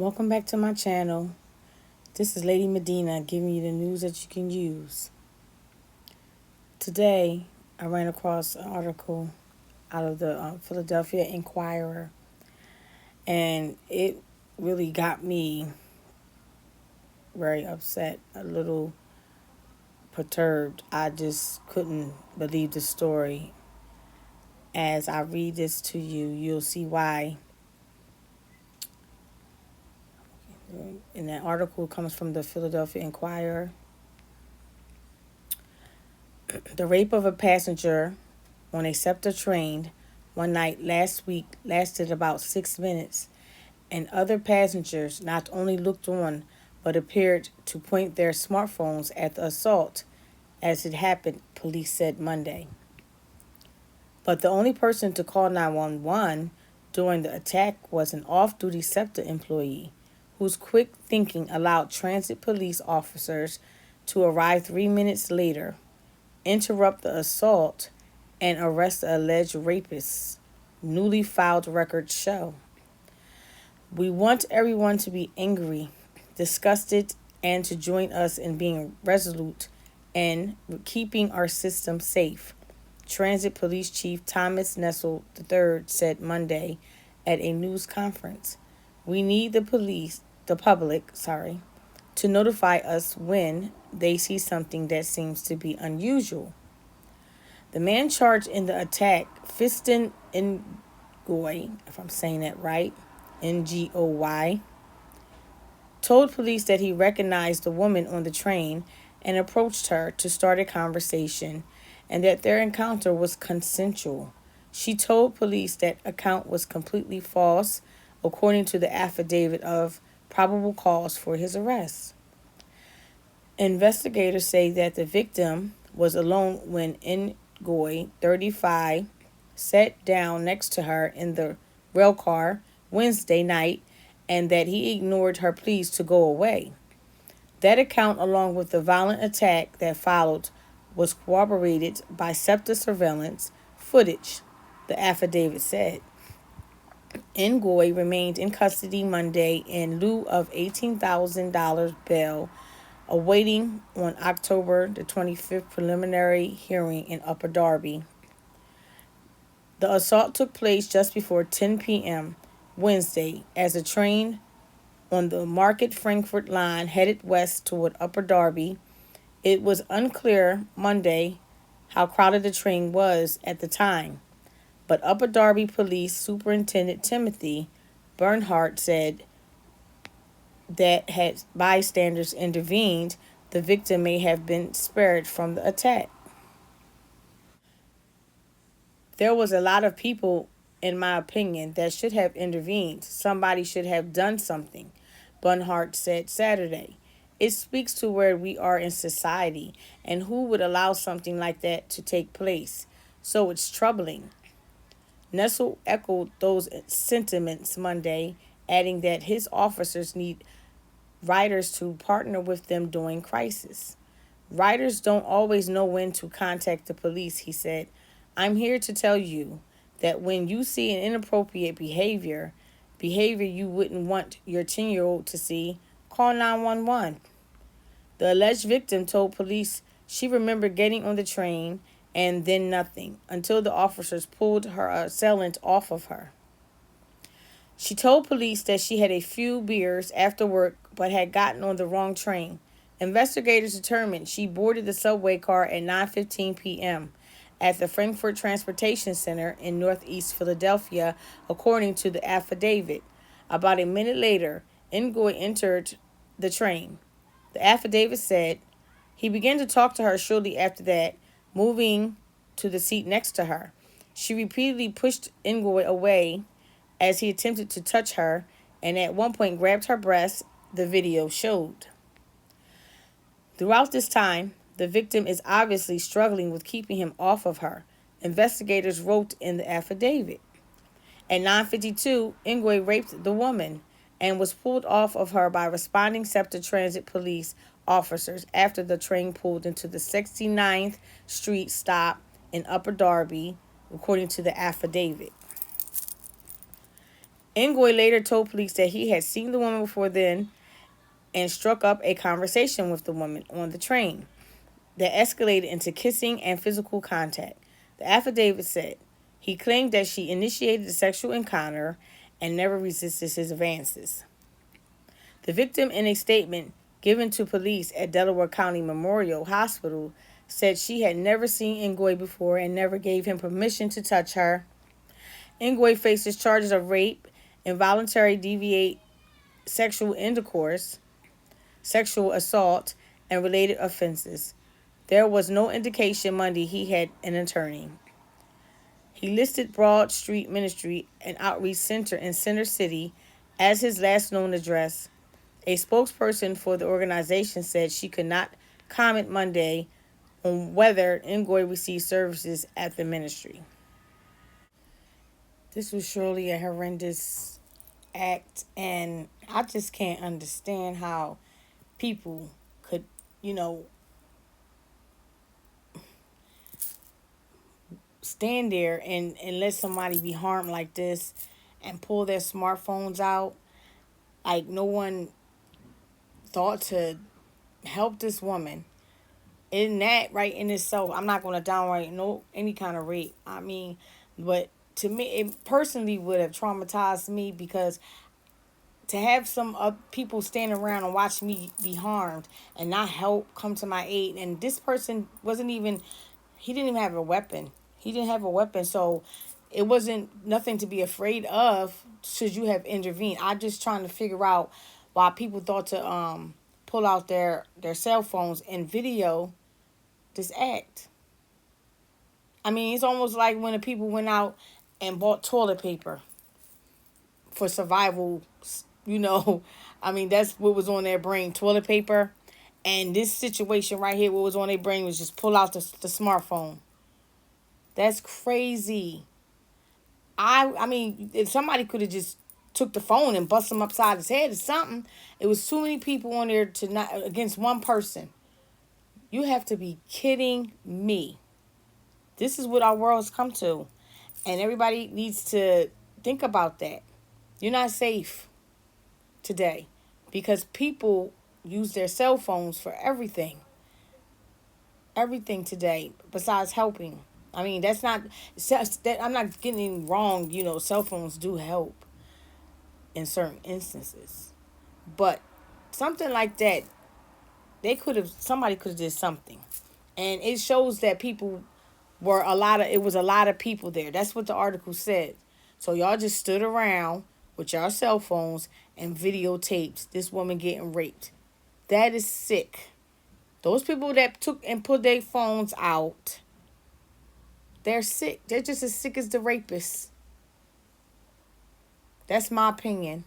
Welcome back to my channel. This is Lady Medina giving you the news that you can use. Today, I ran across an article out of the Philadelphia Inquirer, and it really got me very upset, a little perturbed. I just couldn't believe the story. As I read this to you, you'll see why. And that article comes from the Philadelphia Inquirer. The rape of a passenger on a SEPTA train one night last week lasted about 6 minutes, and other passengers not only looked on but appeared to point their smartphones at the assault as it happened, police said Monday. But the only person to call 911 during the attack was an off duty SEPTA employee whose quick thinking allowed transit police officers to arrive 3 minutes later, interrupt the assault, and arrest the alleged rapists, newly filed records show. We want everyone to be angry, disgusted, and to join us in being resolute and keeping our system safe, Transit Police Chief Thomas Nessel III said Monday at a news conference. We need the public, to notify us when they see something that seems to be unusual. The man charged in the attack, Fiston Ngoy, if I'm saying that right, Ngoy, told police that he recognized the woman on the train and approached her to start a conversation and that their encounter was consensual. She told police that account was completely false, according to the affidavit of probable cause for his arrest. Investigators say that the victim was alone when Ngoy, 35, sat down next to her in the rail car Wednesday night and that he ignored her pleas to go away. That account, along with the violent attack that followed, was corroborated by SEPTA surveillance footage, the affidavit said. Ngoy remained in custody Monday in lieu of $18,000 bail, awaiting on October the 25th preliminary hearing in Upper Darby. The assault took place just before 10 p.m. Wednesday as a train on the Market Frankford line headed west toward Upper Darby. It was unclear Monday how crowded the train was at the time, but Upper Darby Police Superintendent Timothy Bernhardt said that had bystanders intervened, the victim may have been spared from the attack. There was a lot of people, in my opinion, that should have intervened. Somebody should have done something, Bernhardt said Saturday. It speaks to where we are in society and who would allow something like that to take place. So it's troubling. Nessel echoed those sentiments Monday, adding that his officers need riders to partner with them during crisis. Riders don't always know when to contact the police, he said. I'm here to tell you that when you see an inappropriate behavior you wouldn't want your 10-year-old to see, call 911. The alleged victim told police she remembered getting on the train and then nothing until the officers pulled her assailant off of her. She told police that she had a few beers after work but had gotten on the wrong train. Investigators determined she boarded the subway car at 9:15 p.m. at the Frankford Transportation Center in northeast Philadelphia, according to the affidavit. About a minute later, Ngoy entered the train. The affidavit said he began to talk to her shortly after that, moving to the seat next to her. She repeatedly pushed Ngoy away as he attempted to touch her and at one point grabbed her breast, the video showed. Throughout this time, the victim is obviously struggling with keeping him off of her, investigators wrote in the affidavit. At 9:52, Ngoy raped the woman and was pulled off of her by responding SEPTA Transit Police officers after the train pulled into the 69th Street stop in Upper Darby, according to the affidavit. Ngoy later told police that he had seen the woman before then and struck up a conversation with the woman on the train that escalated into kissing and physical contact. The affidavit said he claimed that she initiated the sexual encounter and never resisted his advances. The victim, in a statement given to police at Delaware County Memorial Hospital, said she had never seen Ngoy before and never gave him permission to touch her. Ngoy faces charges of rape, involuntary deviate sexual intercourse, sexual assault, and related offenses. There was no indication Monday he had an attorney. He listed Broad Street Ministry and Outreach Center in Center City as his last known address. A spokesperson for the organization said she could not comment Monday on whether Ngoy received services at the ministry. This was surely a horrendous act, and I just can't understand how people could, you know, stand there and let somebody be harmed like this and pull their smartphones out. Like, no one thought to help this woman. In that right in itself, I'm not going to downright no any kind of rape. I mean, but to me, it personally would have traumatized me, because to have some people stand around and watch me be harmed and not help come to my aid. And this person wasn't even, he didn't even have a weapon. He didn't have a weapon. So it wasn't nothing to be afraid of should you have intervened. I'm just trying to figure out why people thought to pull out their cell phones and video this act. I mean, it's almost like when the people went out and bought toilet paper for survival, you know. I mean, that's what was on their brain, toilet paper. And this situation right here, what was on their brain was just pull out the smartphone. That's crazy. I mean, if somebody could have just took the phone and bust him upside his head or something. It was too many people on there to not against one person. You have to be kidding me. This is what our world's come to. And everybody needs to think about that. You're not safe today because people use their cell phones for everything. Everything today besides helping. I mean, that's not, I'm not getting wrong. You know, cell phones do help in certain instances. But something like that, somebody could have did something. And it shows that people were it was a lot of people there. That's what the article said. So y'all just stood around with y'all cell phones and videotaped this woman getting raped. That is sick. Those people that took and put their phones out, they're sick. They're just as sick as the rapists. That's my opinion.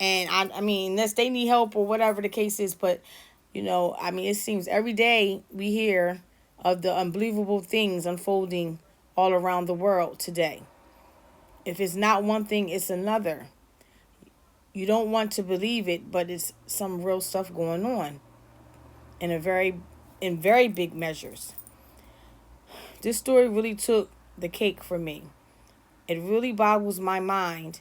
And I mean, unless they need help or whatever the case is, but, you know, I mean, it seems every day we hear of the unbelievable things unfolding all around the world today. If it's not one thing, it's another. You don't want to believe it, but it's some real stuff going on in very big measures. This story really took the cake for me. It really boggles my mind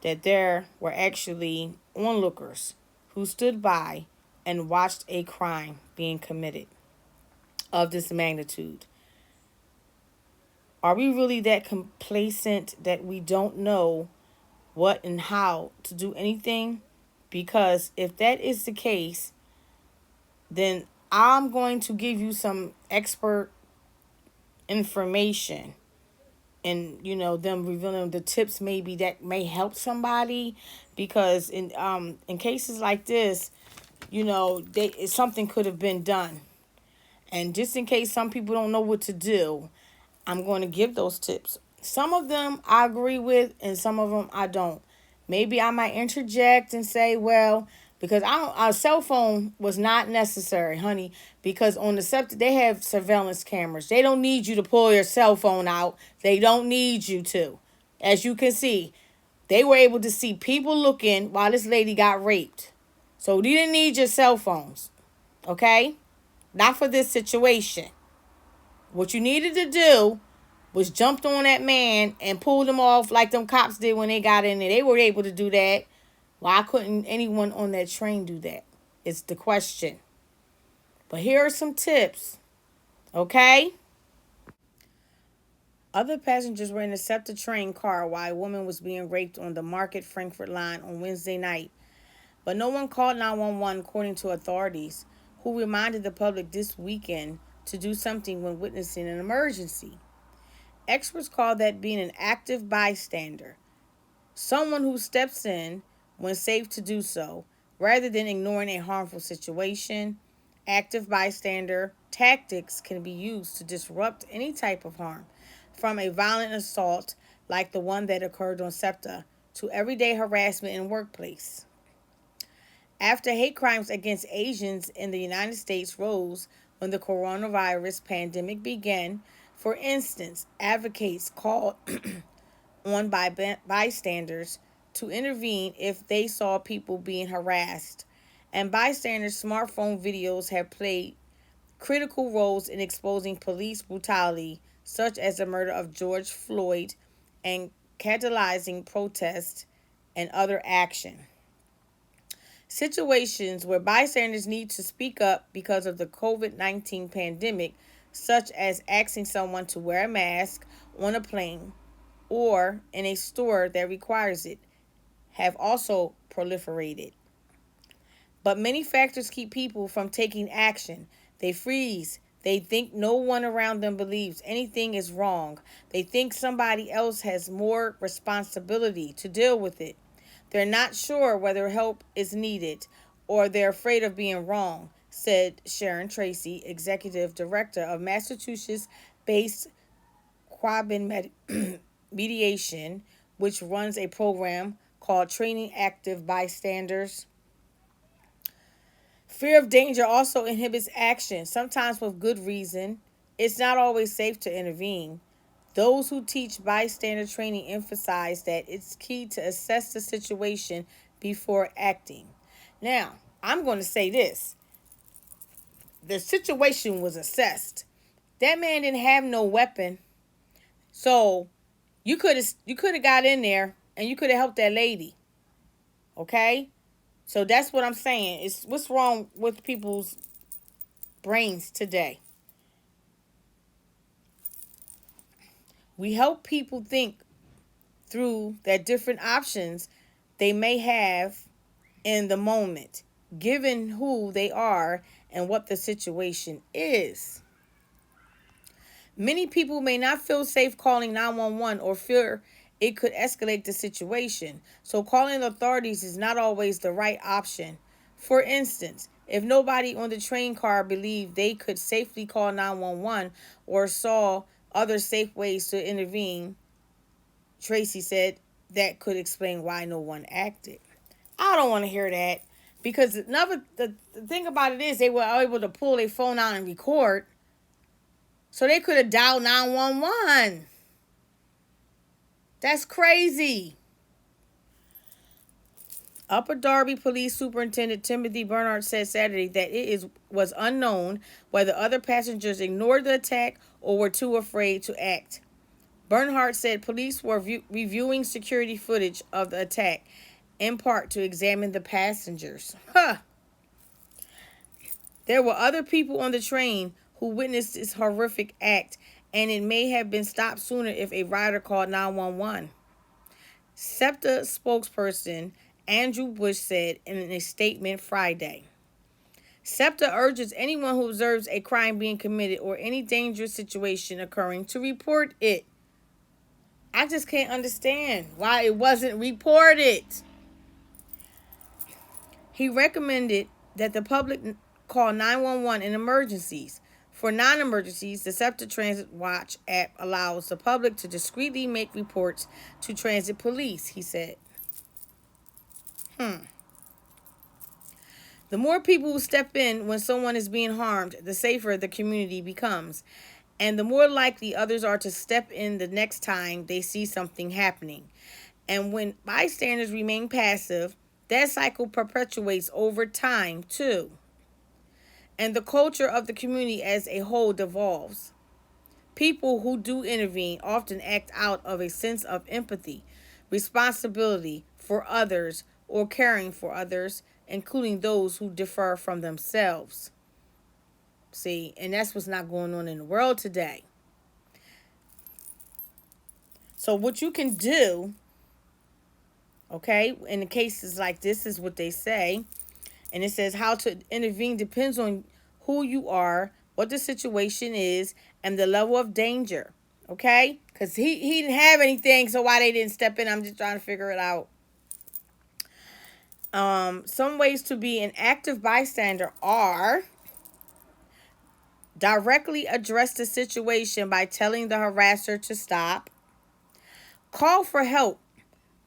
that there were actually onlookers who stood by and watched a crime being committed of this magnitude. Are we really that complacent that we don't know what and how to do anything? Because if that is the case, then I'm going to give you some expert information, and, you know, them revealing the tips maybe that may help somebody, because in cases like this, you know, something could have been done. And just in case some people don't know what to do, I'm going to give those tips. Some of them I agree with and some of them I don't. Maybe I might interject and say, well, because our cell phone was not necessary, honey, because on the septic, they have surveillance cameras. They don't need you to pull your cell phone out. They don't need you to. As you can see, they were able to see people looking while this lady got raped. So you didn't need your cell phones, okay? Not for this situation. What you needed to do was jumped on that man and pulled him off like them cops did when they got in there. They were able to do that. Why couldn't anyone on that train do that? It's the question. But here are some tips, okay? Other passengers were in a SEPTA train car while a woman was being raped on the Market Frankfurt line on Wednesday night. But no one called 911, according to authorities, who reminded the public this weekend to do something when witnessing an emergency. Experts call that being an active bystander, someone who steps in when safe to do so, rather than ignoring a harmful situation. Active bystander tactics can be used to disrupt any type of harm, from a violent assault like the one that occurred on SEPTA to everyday harassment in workplace. After hate crimes against Asians in the United States rose when the coronavirus pandemic began, for instance, advocates called on bystanders to intervene if they saw people being harassed, and bystanders' smartphone videos have played critical roles in exposing police brutality, such as the murder of George Floyd, and catalyzing protests and other action. Situations where bystanders need to speak up because of the COVID-19 pandemic, such as asking someone to wear a mask on a plane or in a store that requires it, have also proliferated. But many factors keep people from taking action. They freeze. They think no one around them believes anything is wrong. They think somebody else has more responsibility to deal with it. They're not sure whether help is needed, or they're afraid of being wrong, said Sharon Tracy, executive director of Massachusetts-based Quabbin Mediation, which runs a program called Training Active Bystanders. Fear of danger also inhibits action, sometimes with good reason. It's not always safe to intervene. Those who teach bystander training emphasize that it's key to assess the situation before acting. Now, I'm going to say this. The situation was assessed. That man didn't have no weapon. So you could have got in there and you could have helped that lady. Okay? So that's what I'm saying. It's what's wrong with people's brains today. We help people think through that different options they may have in the moment, given who they are and what the situation is. Many people may not feel safe calling 911 or fear it could escalate the situation, so calling authorities is not always the right option. For instance, if nobody on the train car believed they could safely call 911 or saw other safe ways to intervene, Tracy said, that could explain why no one acted. I don't want to hear that, because the thing about it is they were able to pull their phone out and record, so they could have dialed 911. That's crazy. Upper Darby Police Superintendent Timothy Bernhardt said Saturday that was unknown whether other passengers ignored the attack or were too afraid to act. Bernhardt said police were reviewing security footage of the attack, in part to examine the passengers. There were other people on the train who witnessed this horrific act, and it may have been stopped sooner if a rider called 911. SEPTA spokesperson Andrew Bush said in a statement Friday. SEPTA urges anyone who observes a crime being committed or any dangerous situation occurring to report it. I just can't understand why it wasn't reported. He recommended that the public call 911 in emergencies. For non-emergencies, the SEPTA Transit Watch app allows the public to discreetly make reports to transit police, he said. The more people who step in when someone is being harmed, the safer the community becomes, and the more likely others are to step in the next time they see something happening. And when bystanders remain passive, that cycle perpetuates over time, too. And the culture of the community as a whole devolves. People who do intervene often act out of a sense of empathy, responsibility for others, or caring for others, including those who differ from themselves. See, and that's what's not going on in the world today. So, what you can do, okay, in the cases like this, is what they say. And it says how to intervene depends on who you are, what the situation is, and the level of danger. Okay? Because he didn't have anything, so why they didn't step in, I'm just trying to figure it out. Some ways to be an active bystander are directly address the situation by telling the harasser to stop. Call for help.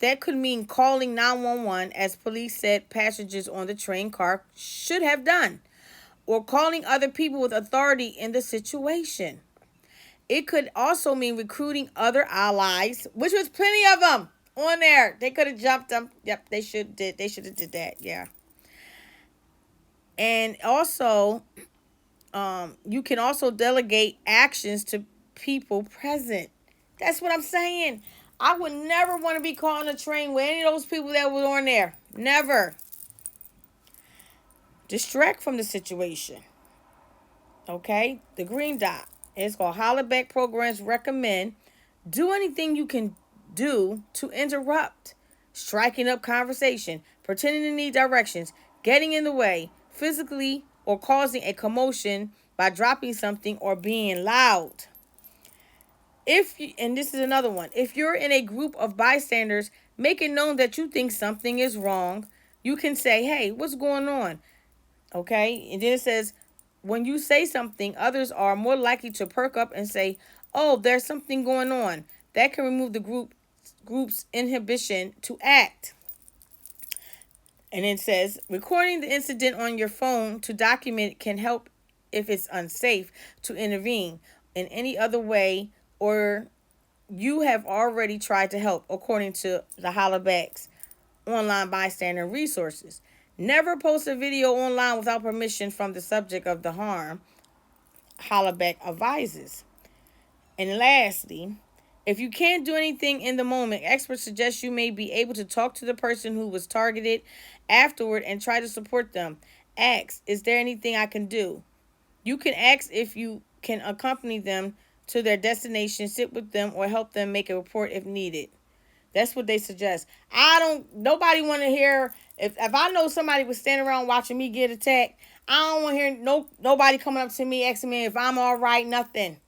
That could mean calling 911, as police said passengers on the train car should have done, or calling other people with authority in the situation. It could also mean recruiting other allies, which was plenty of them on there. They could have jumped them. Yep, they should have did that. Yeah. And also, you can also delegate actions to people present. That's what I'm saying. I would never want to be caught on a train with any of those people that were on there. Never. Distract from the situation. Okay? The green dot. It's called Hollaback Programs recommend do anything you can do to interrupt, striking up conversation, pretending to need directions, getting in the way, physically or causing a commotion by dropping something or being loud. And this is another one, if you're in a group of bystanders, make it known that you think something is wrong. You can say, hey, what's going on? Okay? And then it says, when you say something, others are more likely to perk up and say, oh, there's something going on. That can remove the group's inhibition to act. And it says, recording the incident on your phone to document can help if it's unsafe to intervene in any other way, or you have already tried to help, according to the Hollaback's online bystander resources. Never post a video online without permission from the subject of the harm, Hollaback advises. And lastly, if you can't do anything in the moment, experts suggest you may be able to talk to the person who was targeted afterward and try to support them. Ask, is there anything I can do? You can ask if you can accompany them to their destination, sit with them, or help them make a report if needed. That's what they suggest. Nobody want to hear, if I know somebody was standing around watching me get attacked, I don't want to hear nobody coming up to me asking me if I'm all right, nothing.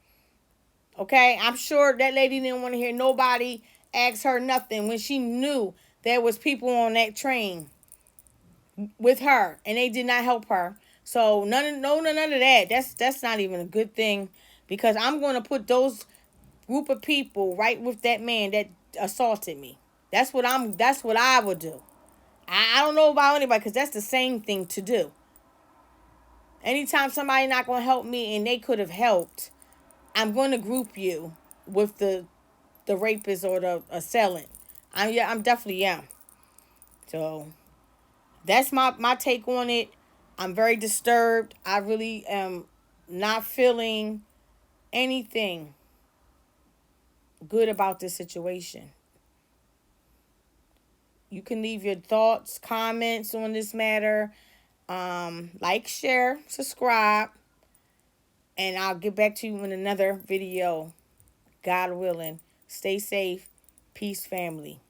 Okay? I'm sure that lady didn't want to hear nobody ask her nothing when she knew there was people on that train with her and they did not help her. So none of that. That's not even a good thing, because I'm going to put those group of people right with that man that assaulted me. That's what I would do. I don't know about anybody, because that's the same thing to do. Anytime somebody not going to help me and they could have helped, I'm going to group you with the rapist or the assailant. I'm definitely am. So that's my take on it. I'm very disturbed. I really am not feeling anything good about this situation. You can leave your thoughts, comments on this matter. Like, share, subscribe. And I'll get back to you in another video. God willing. Stay safe. Peace, family.